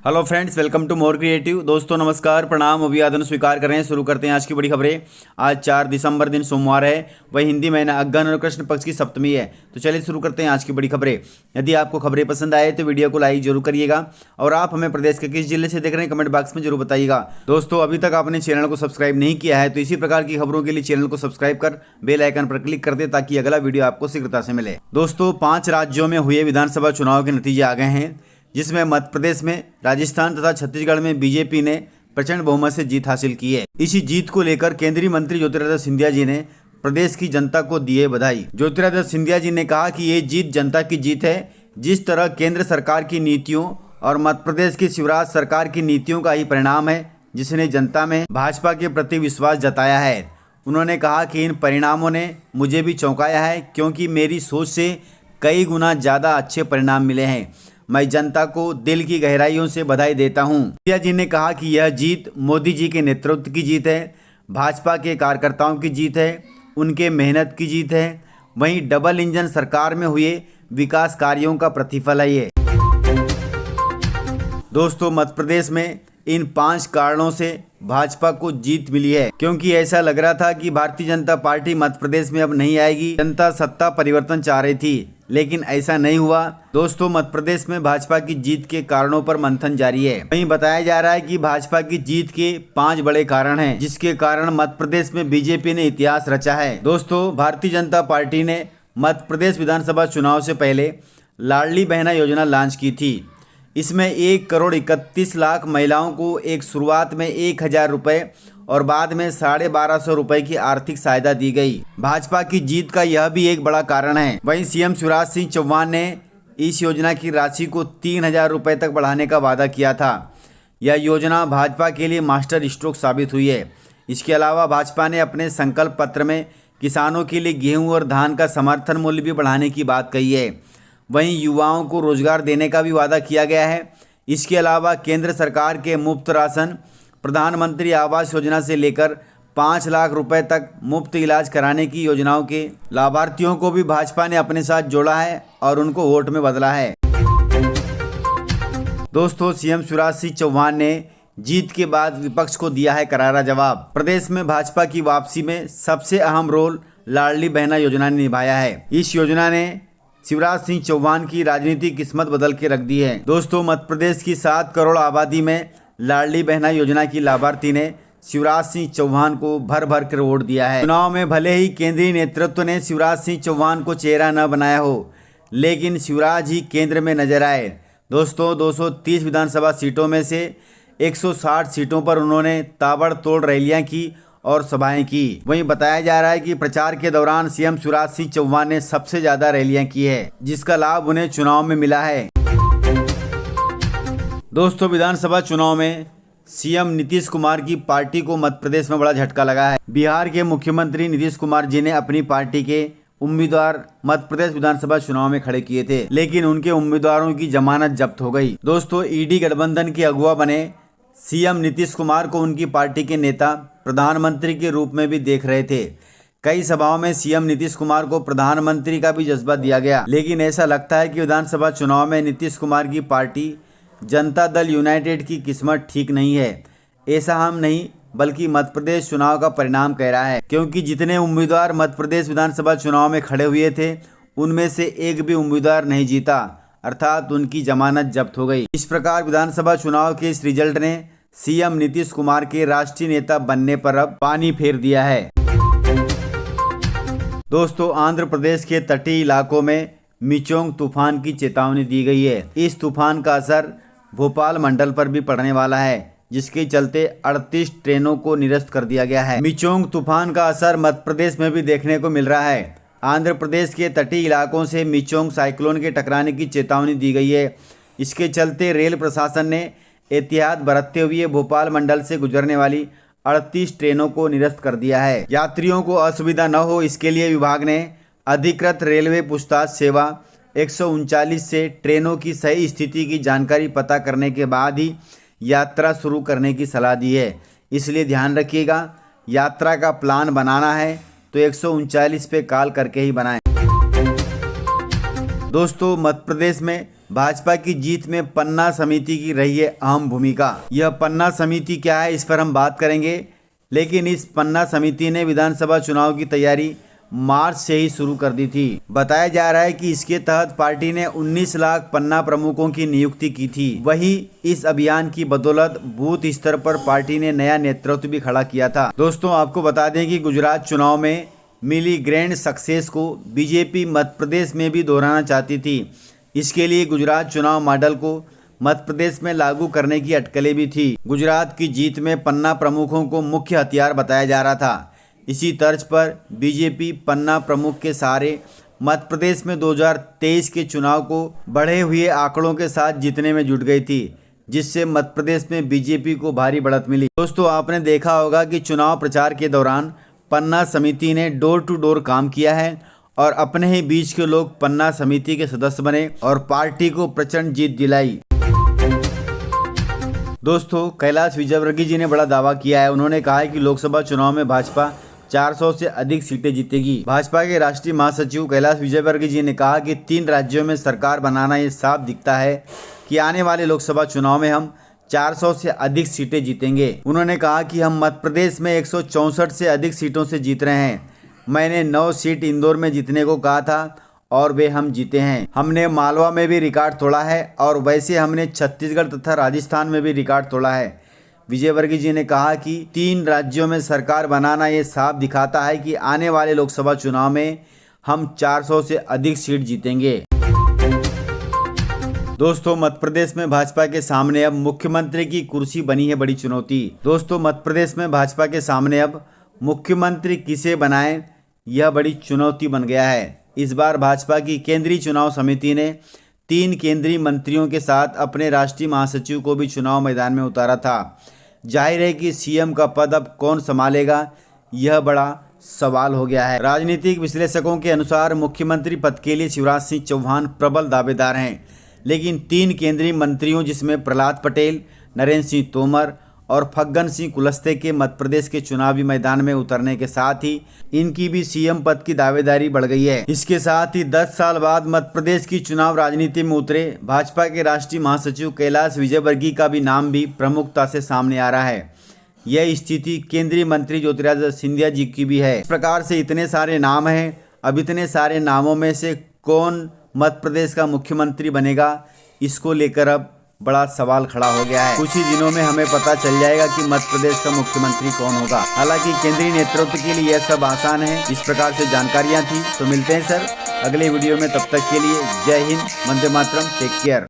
Hello friends, welcome to more creative. दोस्तों नमस्कार, प्रणाम, अभिवादन स्वीकार कर रहे हैं। शुरू करते हैं आज की बड़ी खबरें। आज 4 दिसंबर दिन सोमवार है, वही हिंदी महीना अगहन और कृष्ण पक्ष की सप्तमी है। तो चलिए शुरू करते हैं आज की बड़ी खबरें। यदि आपको खबरें पसंद आए तो वीडियो को लाइक जरूर करिएगा और आप हमें प्रदेश के किस जिले से देख रहे हैं कमेंट बॉक्स में जरूर बताइएगा। दोस्तों अभी तक आपने चैनल को सब्सक्राइब नहीं किया है तो इसी प्रकार की खबरों के लिए चैनल को सब्सक्राइब कर बेल आइकन पर क्लिक कर दे ताकि अगला वीडियो आपको शीघ्रता से मिले। दोस्तों 5 राज्यों में हुए विधानसभा चुनाव के नतीजे आ गए हैं, जिसमें मध्य प्रदेश में, राजस्थान तथा छत्तीसगढ़ में बीजेपी ने प्रचंड बहुमत से जीत हासिल की है। इसी जीत को लेकर केंद्रीय मंत्री ज्योतिरादित्य सिंधिया जी ने प्रदेश की जनता को दिए बधाई। ज्योतिरादित्य सिंधिया जी ने कहा कि ये जीत जनता की जीत है। जिस तरह केंद्र सरकार की नीतियों और मध्य प्रदेश की शिवराज सरकार की नीतियों का ही परिणाम है, जिसने जनता में भाजपा के प्रति विश्वास जताया है। उन्होंने कहा कि इन परिणामों ने मुझे भी चौंकाया है, क्योंकि मेरी सोच से कई गुना ज़्यादा अच्छे परिणाम मिले हैं। मैं जनता को दिल की गहराइयों से बधाई देता हूं। सिंधिया जी ने कहा कि यह जीत मोदी जी के नेतृत्व की जीत है, भाजपा के कार्यकर्ताओं की जीत है, उनके मेहनत की जीत है। वहीं डबल इंजन सरकार में हुए विकास कार्यों का प्रतिफल है ये। दोस्तों मध्य प्रदेश में इन 5 कारणों से भाजपा को जीत मिली है, क्योंकि ऐसा लग रहा था कि भारतीय जनता पार्टी मध्य प्रदेश में अब नहीं आएगी। जनता सत्ता परिवर्तन चाह रही थी, लेकिन ऐसा नहीं हुआ। दोस्तों मध्य प्रदेश में भाजपा की जीत के कारणों पर मंथन जारी है। वहीं बताया जा रहा है कि भाजपा की जीत के 5 बड़े कारण हैं, जिसके कारण मध्य प्रदेश में बीजेपी ने इतिहास रचा है। दोस्तों भारतीय जनता पार्टी ने मध्य प्रदेश विधानसभा चुनाव से पहले लाडली बहना योजना लॉन्च की थी। इसमें 1,31,00,000 महिलाओं को एक शुरुआत में 1,000 रुपये और बाद में 1,250 रुपये की आर्थिक सहायता दी गई। भाजपा की जीत का यह भी एक बड़ा कारण है। वहीं सीएम शिवराज सिंह चौहान ने इस योजना की राशि को 3,000 रुपये तक बढ़ाने का वादा किया था। यह योजना भाजपा के लिए मास्टर स्ट्रोक साबित हुई है। इसके अलावा भाजपा ने अपने संकल्प पत्र में किसानों के लिए गेहूँ और धान का समर्थन मूल्य भी बढ़ाने की बात कही है। वहीं युवाओं को रोजगार देने का भी वादा किया गया है। इसके अलावा केंद्र सरकार के मुफ्त राशन, प्रधानमंत्री आवास योजना से लेकर 5 लाख रुपए तक मुफ्त इलाज कराने की योजनाओं के लाभार्थियों को भी भाजपा ने अपने साथ जोड़ा है और उनको वोट में बदला है। दोस्तों सीएम शिवराज सिंह चौहान ने जीत के बाद विपक्ष को दिया है करारा जवाब। प्रदेश में भाजपा की वापसी में सबसे अहम रोल लाडली बहना योजना ने निभाया है। इस योजना ने शिवराज सिंह चौहान की राजनीतिक किस्मत बदल के रख दी है। दोस्तों मध्य प्रदेश की 7 करोड़ आबादी में लाडली बहना योजना की लाभार्थी ने शिवराज सिंह चौहान को भर भर कर वोट दिया है। चुनाव में भले ही केंद्रीय नेतृत्व ने शिवराज सिंह चौहान को चेहरा न बनाया हो, लेकिन शिवराज ही केंद्र में नजर आए। दोस्तों 230 विधानसभा सीटों में से 160 सीटों पर उन्होंने ताबड़तोड़ रैलियां की और सभाएं की। वहीं बताया जा रहा है कि प्रचार के दौरान सीएम शिवराज सिंह चौहान ने सबसे ज्यादा रैलियां की है, जिसका लाभ उन्हें चुनाव में मिला है। दोस्तों विधानसभा चुनाव में सीएम नीतीश कुमार की पार्टी को मध्य प्रदेश में बड़ा झटका लगा है। बिहार के मुख्यमंत्री नीतीश कुमार जी ने अपनी पार्टी के उम्मीदवार मध्य प्रदेश विधानसभा चुनाव में खड़े किए थे, लेकिन उनके उम्मीदवारों की जमानत जब्त हो गई। दोस्तों ईडी गठबंधन के अगुवा बने सीएम नीतीश कुमार को उनकी पार्टी के नेता प्रधानमंत्री के रूप में भी देख रहे थे। कई सभाओं में सीएम नीतीश कुमार को प्रधानमंत्री का भी जज्बा दिया गया, लेकिन ऐसा लगता है कि विधानसभा चुनाव में नीतीश कुमार की पार्टी जनता दल यूनाइटेड की किस्मत ठीक नहीं है। ऐसा हम नहीं बल्कि मध्य प्रदेश चुनाव का परिणाम कह रहा है, क्योंकि जितने उम्मीदवार मध्य प्रदेश विधानसभा चुनाव में खड़े हुए थे उनमें से एक भी उम्मीदवार नहीं जीता, अर्थात उनकी जमानत जब्त हो गई। इस प्रकार विधानसभा चुनाव के इस रिजल्ट ने सीएम नीतीश कुमार के राष्ट्रीय नेता बनने पर अब पानी फेर दिया है। दोस्तों आंध्र प्रदेश के तटीय इलाकों में मिचोंग तूफान की चेतावनी दी गई है। इस तूफान का असर भोपाल मंडल पर भी पड़ने वाला है, जिसके चलते 38 ट्रेनों को निरस्त कर दिया गया है। मिचोंग तूफान का असर मध्य प्रदेश में भी देखने को मिल रहा है। आंध्र प्रदेश के तटीय इलाकों से मिचोंग साइक्लोन के टकराने की चेतावनी दी गई है। इसके चलते रेल प्रशासन ने एहतियात बरतते हुए भोपाल मंडल से गुजरने वाली 38 ट्रेनों को निरस्त कर दिया है। यात्रियों को असुविधा न हो, इसके लिए विभाग ने अधिकृत रेलवे पूछताछ सेवा 139 से ट्रेनों की सही स्थिति की जानकारी पता करने के बाद ही यात्रा शुरू करने की सलाह दी है। इसलिए ध्यान रखिएगा, यात्रा का प्लान बनाना है तो 139 पे कॉल करके ही बनाएं। दोस्तों मध्य प्रदेश में भाजपा की जीत में पन्ना समिति की रही है अहम भूमिका। यह पन्ना समिति क्या है, इस पर हम बात करेंगे। लेकिन इस पन्ना समिति ने विधानसभा चुनाव की तैयारी मार्च से ही शुरू कर दी थी। बताया जा रहा है कि इसके तहत पार्टी ने 19 लाख पन्ना प्रमुखों की नियुक्ति की थी। वही इस अभियान की बदौलत बूथ स्तर पर पार्टी ने नया नेतृत्व भी खड़ा किया था। दोस्तों, आपको बता दें कि गुजरात चुनाव में मिली ग्रैंड सक्सेस को बीजेपी मध्य प्रदेश में भी दोहराना चाहती थी। इसके लिए गुजरात चुनाव मॉडल को मध्य प्रदेश में लागू करने की अटकलें भी थी। गुजरात की जीत में पन्ना प्रमुखों को मुख्य हथियार बताया जा रहा था। इसी तर्ज पर बीजेपी पन्ना प्रमुख के सहारे मध्य प्रदेश में 2023 के चुनाव को बढ़े हुए आंकड़ों के साथ जीतने में जुट गई थी, जिससे मध्य प्रदेश में बीजेपी को भारी बढ़त मिली। दोस्तों, आपने देखा होगा कि चुनाव प्रचार के दौरान पन्ना समिति ने डोर टू डोर काम किया है और अपने ही बीच के लोग पन्ना समिति के सदस्य बने और पार्टी को प्रचंड जीत दिलाई। दोस्तों, कैलाश विजयवर्गीय जी ने बड़ा दावा किया है। उन्होंने कहा है कि लोकसभा चुनाव में भाजपा 400 से अधिक सीटें जीतेगी। भाजपा के राष्ट्रीय महासचिव कैलाश विजयवर्गीय जी ने कहा कि 3 राज्यों में सरकार बनाना ये साफ दिखता है कि आने वाले लोकसभा चुनाव में हम 400 से अधिक सीटें जीतेंगे। उन्होंने कहा कि हम मध्य प्रदेश में 164 से अधिक सीटों से जीत रहे हैं। मैंने 9 सीट इंदौर में जीतने को कहा था और वे हम जीते हैं। हमने मालवा में भी रिकॉर्ड तोड़ा है और वैसे हमने छत्तीसगढ़ तथा राजस्थान में भी रिकॉर्ड तोड़ा है। विजयवर्गीय जी ने कहा कि 3 राज्यों में सरकार बनाना ये साफ दिखाता है कि आने वाले लोकसभा चुनाव में हम 400 से अधिक सीट जीतेंगे। दोस्तों, मध्य प्रदेश में भाजपा के सामने अब मुख्यमंत्री की कुर्सी बनी है बड़ी चुनौती। दोस्तों, मध्य प्रदेश में भाजपा के सामने अब मुख्यमंत्री किसे बनाएं, यह बड़ी चुनौती बन गया है। इस बार भाजपा की केंद्रीय चुनाव समिति ने 3 केंद्रीय मंत्रियों के साथ अपने राष्ट्रीय महासचिव को भी चुनाव मैदान में उतारा था। जाहिर है कि सीएम का पद अब कौन संभालेगा, यह बड़ा सवाल हो गया है। राजनीतिक विश्लेषकों के अनुसार मुख्यमंत्री पद के लिए शिवराज सिंह चौहान प्रबल दावेदार हैं, लेकिन 3 केंद्रीय मंत्रियों जिसमें प्रहलाद पटेल, नरेंद्र सिंह तोमर और फग्गन सिंह कुलस्ते के मध्य प्रदेश के चुनावी मैदान में उतरने के साथ ही इनकी भी सीएम पद की दावेदारी बढ़ गई है। इसके साथ ही 10 साल बाद मध्य प्रदेश की चुनाव राजनीति में उतरे भाजपा के राष्ट्रीय महासचिव कैलाश विजयवर्गीय का भी नाम भी प्रमुखता से सामने आ रहा है। यह स्थिति केंद्रीय मंत्री ज्योतिरादित्य सिंधिया जी की भी है। इस प्रकार से इतने सारे नाम हैं, अब इतने सारे नामों में से कौन मध्य प्रदेश का मुख्यमंत्री बनेगा, इसको लेकर अब बड़ा सवाल खड़ा हो गया है। कुछ ही दिनों में हमें पता चल जाएगा कि मध्य प्रदेश का मुख्यमंत्री कौन होगा। हालांकि केंद्रीय नेतृत्व के लिए यह सब आसान है। इस प्रकार से जानकारियां थी। तो मिलते हैं सर अगले वीडियो में, तब तक के लिए जय हिंद, वंदे मातरम, टेक केयर।